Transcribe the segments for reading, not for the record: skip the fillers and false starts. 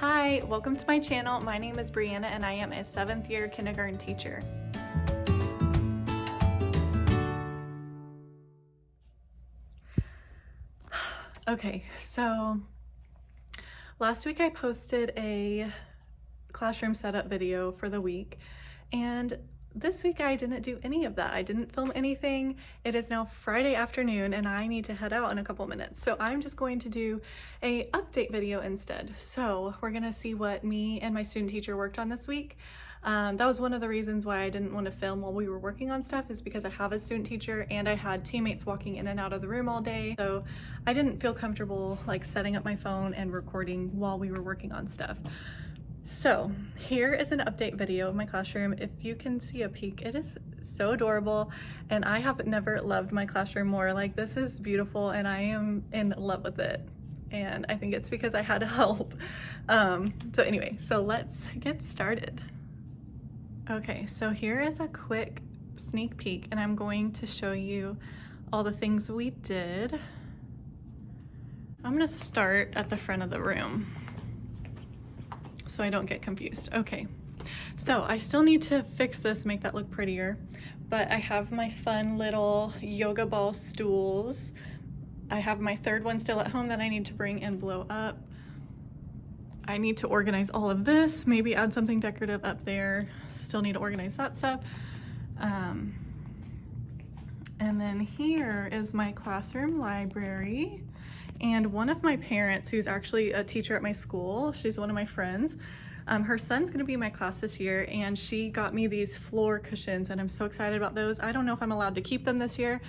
Hi, welcome to my channel. My name is Brianna and I am a 7th year kindergarten teacher. Okay, so last week I posted a classroom setup video for the week, and this week I didn't do any of that. I didn't film anything. It is now Friday afternoon and I need to head out in a couple minutes. So I'm just going to do a update video instead. So we're gonna see what me and my student teacher worked on this week. That was one of the reasons why I didn't want to film while we were working on stuff, is because I have a student teacher and I had teammates walking in and out of the room all day. So I didn't feel comfortable like setting up my phone and recording while we were working on stuff. So here is an update video of my classroom. If you can see a peek, it is so adorable and I have never loved my classroom more. Like, this is beautiful and I am in love with it. And I think it's because I had help. So anyway, so let's get started. Okay, so here is a quick sneak peek and I'm going to show you all the things we did. I'm gonna start at the front of the room so I don't get confused. Okay, so I still need to fix this, make that look prettier, but I have my fun little yoga ball stools. I have my third one still at home that I need to bring and blow up. I need to organize all of this, maybe add something decorative up there. Still need to organize that stuff. And then here is my classroom library. And one of my parents, who's actually a teacher at my school, she's one of my friends, her son's gonna be in my class this year, and she got me these floor cushions and I'm so excited about those. I don't know if I'm allowed to keep them this year,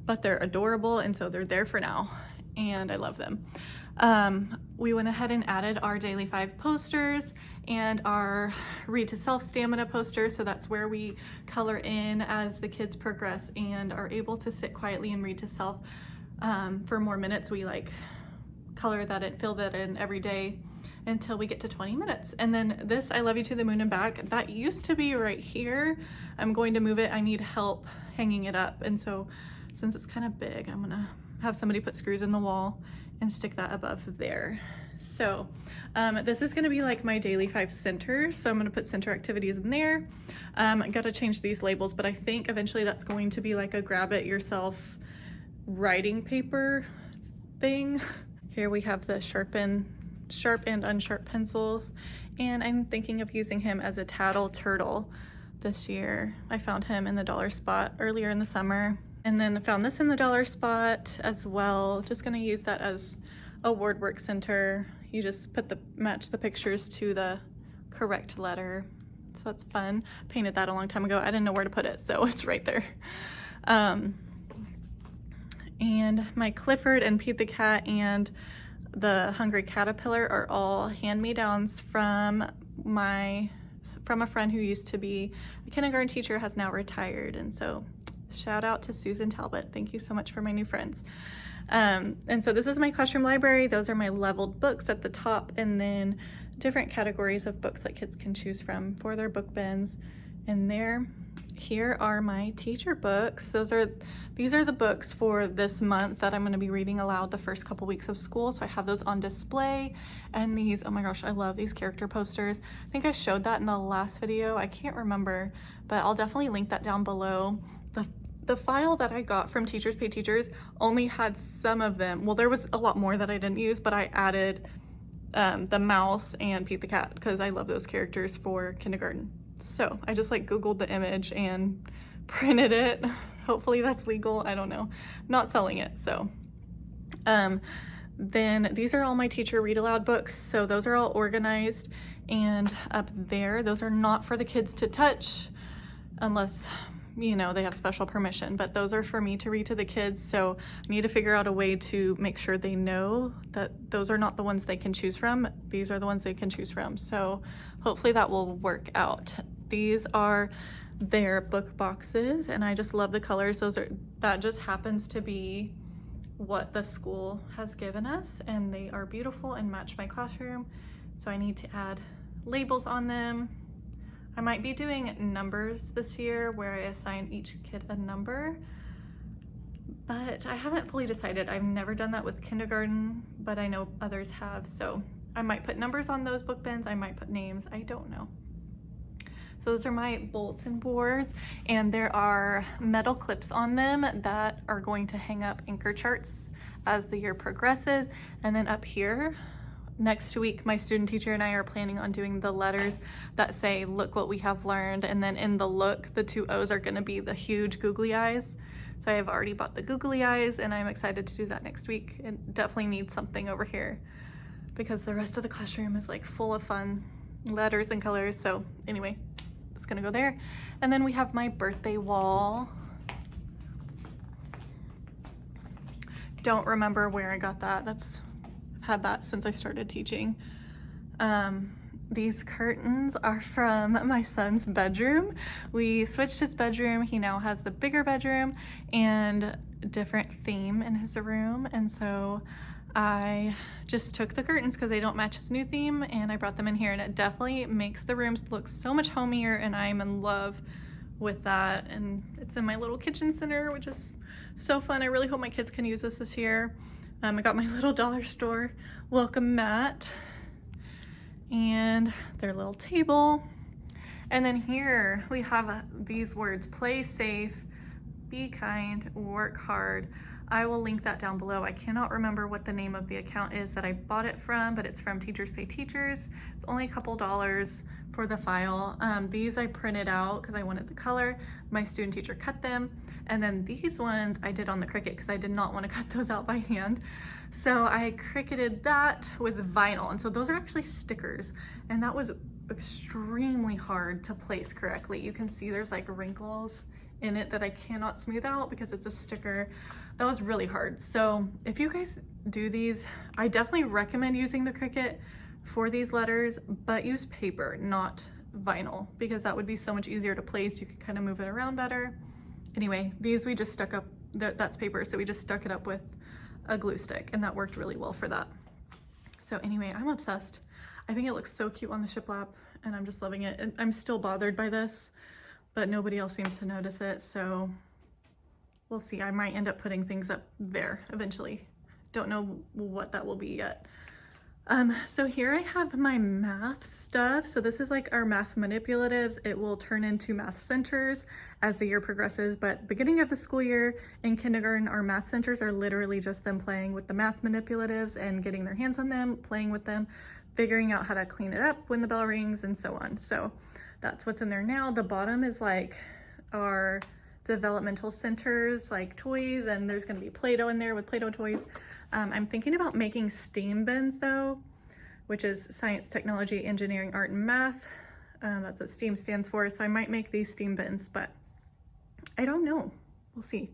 but they're adorable and so they're there for now and I love them. We went ahead and added our Daily 5 posters and our Read to Self Stamina poster, so that's where we color in as the kids progress and are able to sit quietly and read to self for more minutes. We like color that in, fill that in every day until we get to 20 minutes. And then this I Love You to the Moon and Back, that used to be right here. I'm going to move it. I need help hanging it up, and so since it's kind of big, I'm gonna have somebody put screws in the wall and stick that above there. So this is gonna be like my Daily 5 center, so I'm gonna put center activities in there. I gotta change these labels, but I think eventually that's going to be like a grab it yourself writing paper thing. Here we have the sharp and unsharp pencils, and I'm thinking of using him as a tattle turtle this year. I found him in the dollar spot earlier in the summer, and then I found this in the dollar spot as well. Just gonna use that as a word work center. You just match the pictures to the correct letter, so that's fun. Painted that a long time ago. I didn't know where to put it, so it's right there. And my Clifford and Pete the Cat and the Hungry Caterpillar are all hand-me-downs from a friend who used to be a kindergarten teacher, has now retired, and so shout out to Susan Talbot. Thank you so much for my new friends. And so this is my classroom library. Those are my leveled books at the top, and then different categories of books that kids can choose from for their book bins. And here are my teacher books. These are the books for this month that I'm going to be reading aloud the first couple weeks of school. So I have those on display, and these, oh my gosh, I love these character posters. I think I showed that in the last video. I can't remember, but I'll definitely link that down below. The file that I got from Teachers Pay Teachers only had some of them. Well, there was a lot more that I didn't use, but I added the mouse and Pete the Cat because I love those characters for kindergarten. So I just like Googled the image and printed it. Hopefully that's legal, I don't know. Not selling it, so. Then these are all my teacher read aloud books. So those are all organized, and up there, those are not for the kids to touch unless, you know, they have special permission, but those are for me to read to the kids. So I need to figure out a way to make sure they know that those are not the ones they can choose from. These are the ones they can choose from. So hopefully that will work out. These are their book boxes, and I just love the colors. That just happens to be what the school has given us, and they are beautiful and match my classroom. So I need to add labels on them. I might be doing numbers this year where I assign each kid a number, but I haven't fully decided. I've never done that with kindergarten, but I know others have, so I might put numbers on those book bins, I might put names, I don't know. So those are my bulletin boards, and there are metal clips on them that are going to hang up anchor charts as the year progresses. And then up here, next week, my student teacher and I are planning on doing the letters that say, look what we have learned. And then in the look, the two O's are gonna be the huge googly eyes. So I have already bought the googly eyes, and I'm excited to do that next week. It definitely needs something over here because the rest of the classroom is like full of fun letters and colors. So anyway, it's gonna go there. And then we have my birthday wall. Don't remember where I got that. I've had that since I started teaching. These curtains are from my son's bedroom. We switched his bedroom. He now has the bigger bedroom and different theme in his room. And so I just took the curtains because they don't match his new theme, and I brought them in here, and it definitely makes the rooms look so much homier, and I'm in love with that. And it's in my little kitchen center, which is so fun. I really hope my kids can use this year. I got my little dollar store welcome mat and their little table. And then here we have these words: play safe, be kind, work hard. I will link that down below. I cannot remember what the name of the account is that I bought it from, but it's from Teachers Pay Teachers. It's only a couple dollars for the file. These I printed out because I wanted the color. My student teacher cut them. And then these ones I did on the Cricut because I did not want to cut those out by hand. So I Cricuted that with vinyl. And so those are actually stickers. And that was extremely hard to place correctly. You can see there's like wrinkles in it that I cannot smooth out because it's a sticker. That was really hard. So if you guys do these, I definitely recommend using the Cricut for these letters, but use paper, not vinyl, because that would be so much easier to place. You could kind of move it around better. Anyway, these we just stuck up, that's paper, so we just stuck it up with a glue stick, and that worked really well for that. So anyway, I'm obsessed. I think it looks so cute on the shiplap, and I'm just loving it. And I'm still bothered by this, but nobody else seems to notice it, so we'll see. I might end up putting things up there eventually. Don't know what that will be yet. So here I have my math stuff. So this is like our math manipulatives. It will turn into math centers as the year progresses, but beginning of the school year in kindergarten, our math centers are literally just them playing with the math manipulatives and getting their hands on them, playing with them, figuring out how to clean it up when the bell rings and so on. So that's what's in there now. The bottom is like our developmental centers, like toys, and there's going to be Play-Doh in there with Play-Doh toys. I'm thinking about making STEAM bins though, which is science, technology, engineering, art, and math. That's what STEAM stands for. So I might make these STEAM bins, but I don't know. We'll see.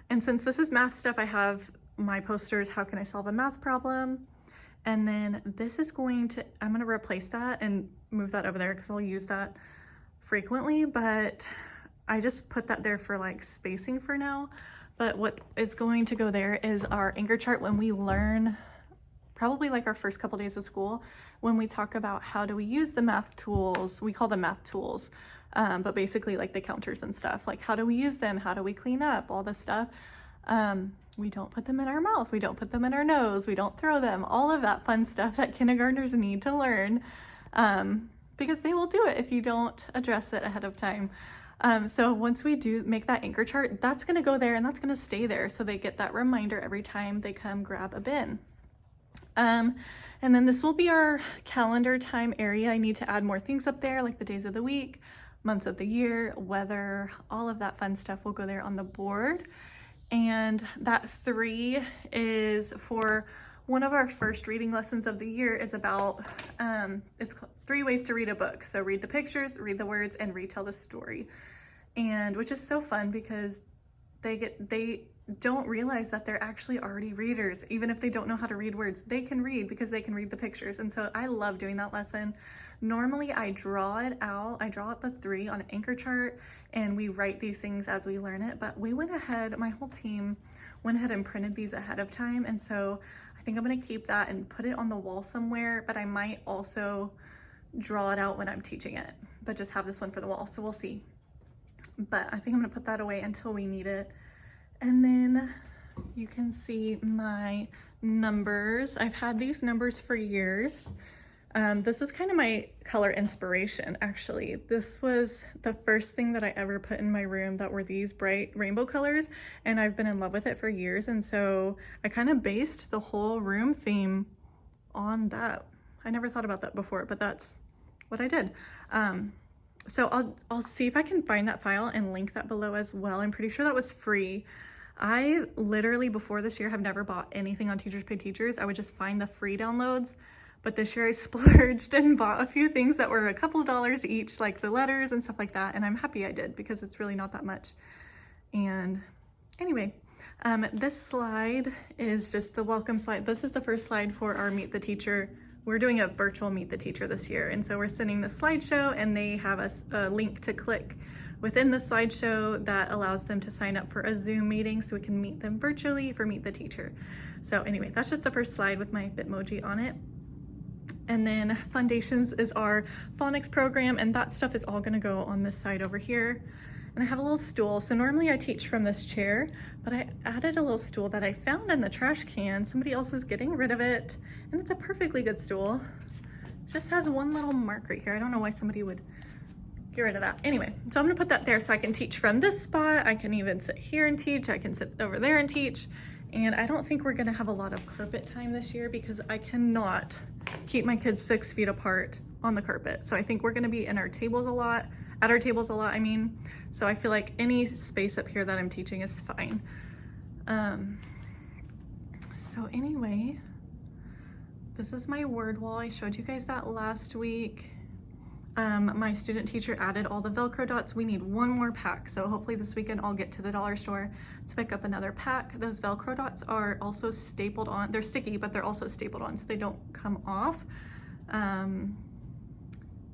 And since this is math stuff, I have my posters, how can I solve a math problem? And then this is I'm going to replace that and move that over there because I'll use that frequently, but I just put that there for like spacing for now. But what is going to go there is our anchor chart when we learn, probably like our first couple days of school, when we talk about how do we use the math tools. We call them math tools, but basically like the counters and stuff. Like how do we use them? How do we clean up? All this stuff. We don't put them in our mouth. We don't put them in our nose. We don't throw them. All of that fun stuff that kindergartners need to learn, because they will do it if you don't address it ahead of time. So once we do make that anchor chart, that's going to go there and that's going to stay there. So they get that reminder every time they come grab a bin. And then this will be our calendar time area. I need to add more things up there, like the days of the week, months of the year, weather, all of that fun stuff will go there on the board. And that 3 is for one of our first reading lessons of the year is about, it's called 3 ways to read a book. So read the pictures, read the words, and retell the story. And which is so fun because they don't realize that they're actually already readers. Even if they don't know how to read words, they can read because they can read the pictures. And so I love doing that lesson. Normally I draw it out. I draw out the 3 on an anchor chart and we write these things as we learn it. But we went ahead, my whole team went ahead and printed these ahead of time. And so I think I'm gonna keep that and put it on the wall somewhere, but I might also draw it out when I'm teaching it, but just have this one for the wall. So we'll see. But I think I'm gonna put that away until we need it. And then you can see my numbers. I've had these numbers for years. This was kind of my color inspiration, actually. This was the first thing that I ever put in my room that were these bright rainbow colors, and I've been in love with it for years, and so I kind of based the whole room theme on that. I never thought about that before, but that's what I did. So I'll see if I can find that file and link that below as well. I'm pretty sure that was free. I literally, before this year, have never bought anything on Teachers Pay Teachers. I would just find the free downloads. But this year I splurged and bought a few things that were a couple of dollars each, like the letters and stuff like that. And I'm happy I did because it's really not that much. And anyway, this slide is just the welcome slide. This is the first slide for our Meet the Teacher. We're doing a virtual Meet the Teacher this year. And so we're sending the slideshow, and they have a link to click within the slideshow that allows them to sign up for a Zoom meeting so we can meet them virtually for Meet the Teacher. So anyway, that's just the first slide with my Bitmoji on it. And then Foundations is our phonics program, and that stuff is all gonna go on this side over here. And I have a little stool. So normally I teach from this chair, but I added a little stool that I found in the trash can. Somebody else was getting rid of it, and it's a perfectly good stool. Just has one little mark right here. I don't know why somebody would get rid of that. Anyway, so I'm gonna put that there so I can teach from this spot. I can even sit here and teach. I can sit over there and teach. And I don't think we're gonna have a lot of carpet time this year because I cannot keep my kids 6 feet apart on the carpet. So I think we're gonna be in our tables a lot, at our tables a lot, I mean. So I feel like any space up here that I'm teaching is fine. So anyway, this is my word wall. I showed you guys that last week. My student teacher added all the Velcro dots. We need one more pack. So hopefully this weekend I'll get to the dollar store to pick up another pack. Those Velcro dots are also stapled on. They're sticky, but they're also stapled on so they don't come off.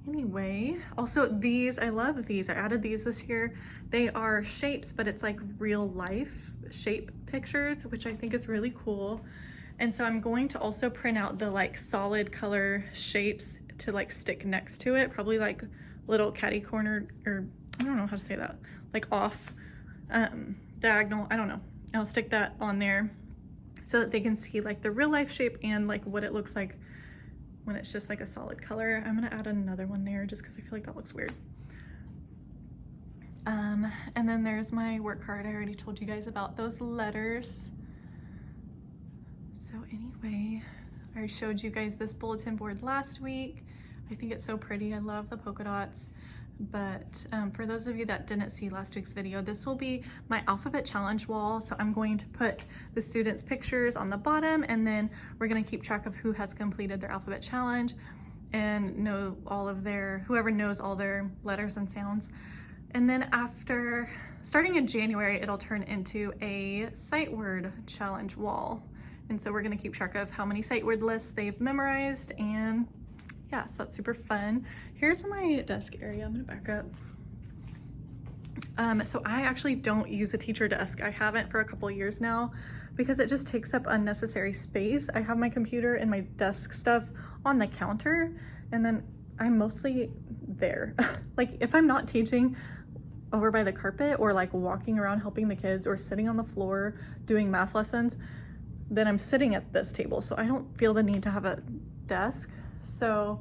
Anyway, also these, I love these. I added these this year. They are shapes, but it's like real life shape pictures, which I think is really cool. And so I'm going to also print out the like solid color shapes to like stick next to it, probably like little catty corner, or I don't know how to say that, like off diagonal, I don't know. I'll stick that on there so that they can see like the real life shape and like what it looks like when it's just like a solid color. I'm gonna add another one there just because I feel like that looks weird. And then there's my work card. I already told you guys about those letters. So anyway, I showed you guys this bulletin board last week. I think it's so pretty. I love the polka dots. But for those of you that didn't see last week's video, this will be my alphabet challenge wall. So I'm going to put the students' pictures on the bottom, and then we're gonna keep track of who has completed their alphabet challenge and know all of their, whoever knows all their letters and sounds. And then after, starting in January, it'll turn into a sight word challenge wall. And so we're gonna keep track of how many sight word lists they've memorized, and yeah, so that's super fun. Here's my desk area. I'm gonna back up. So I actually don't use a teacher desk. I haven't for a couple of years now because it just takes up unnecessary space. I have my computer and my desk stuff on the counter, and then I'm mostly there. Like if I'm not teaching over by the carpet or like walking around helping the kids or sitting on the floor doing math lessons, then I'm sitting at this table. So I don't feel the need to have a desk. So,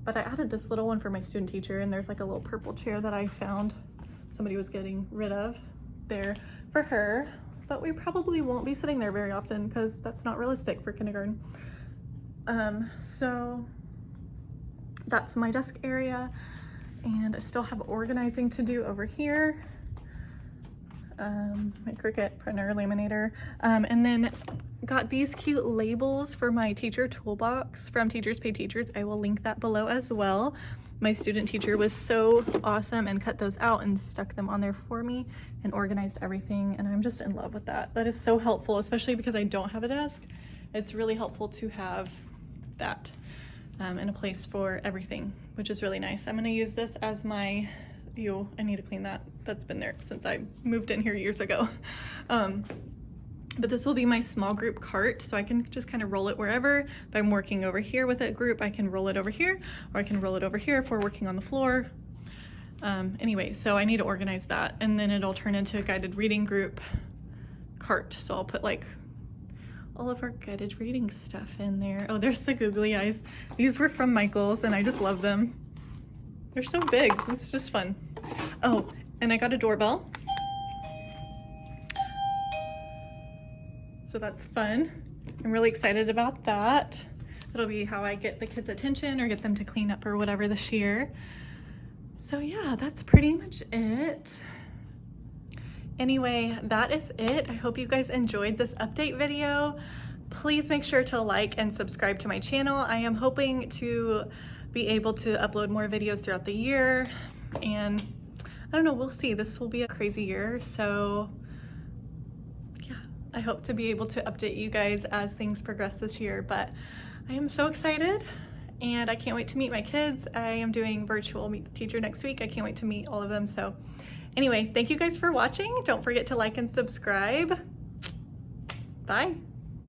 but I added this little one for my student teacher, and there's like a little purple chair that I found somebody was getting rid of there for her, but we probably won't be sitting there very often because that's not realistic for kindergarten. So that's my desk area, and I still have organizing to do over here. My Cricut printer laminator, and then got these cute labels for my teacher toolbox from Teachers Pay Teachers. I will link that below as well. My student teacher was so awesome and cut those out and stuck them on there for me and organized everything, and I'm just in love with that. That is so helpful, especially because I don't have a desk. It's really helpful to have that in a place for everything, which is really nice. I'm gonna use this as my, I need to clean that. That's been there since I moved in here years ago. But this will be my small group cart, so I can just kind of roll it wherever. If I'm working over here with a group, I can roll it over here, or I can roll it over here if we're working on the floor. Anyway, so I need to organize that, and then it'll turn into a guided reading group cart. So I'll put like all of our guided reading stuff in there. Oh, there's the googly eyes. These were from Michael's and I just love them. They're so big. This is just fun. Oh, and I got a doorbell. So that's fun. I'm really excited about that. It'll be how I get the kids' attention or get them to clean up or whatever this year. So yeah, that's pretty much it. Anyway, that is it. I hope you guys enjoyed this update video. Please make sure to like and subscribe to my channel. I am hoping to be able to upload more videos throughout the year, and I don't know, we'll see. This will be a crazy year, so yeah, I hope to be able to update you guys as things progress this year, but I am so excited and I can't wait to meet my kids. I am doing virtual Meet the Teacher next week. I can't wait to meet all of them. So anyway, thank you guys for watching. Don't forget to like and subscribe. Bye.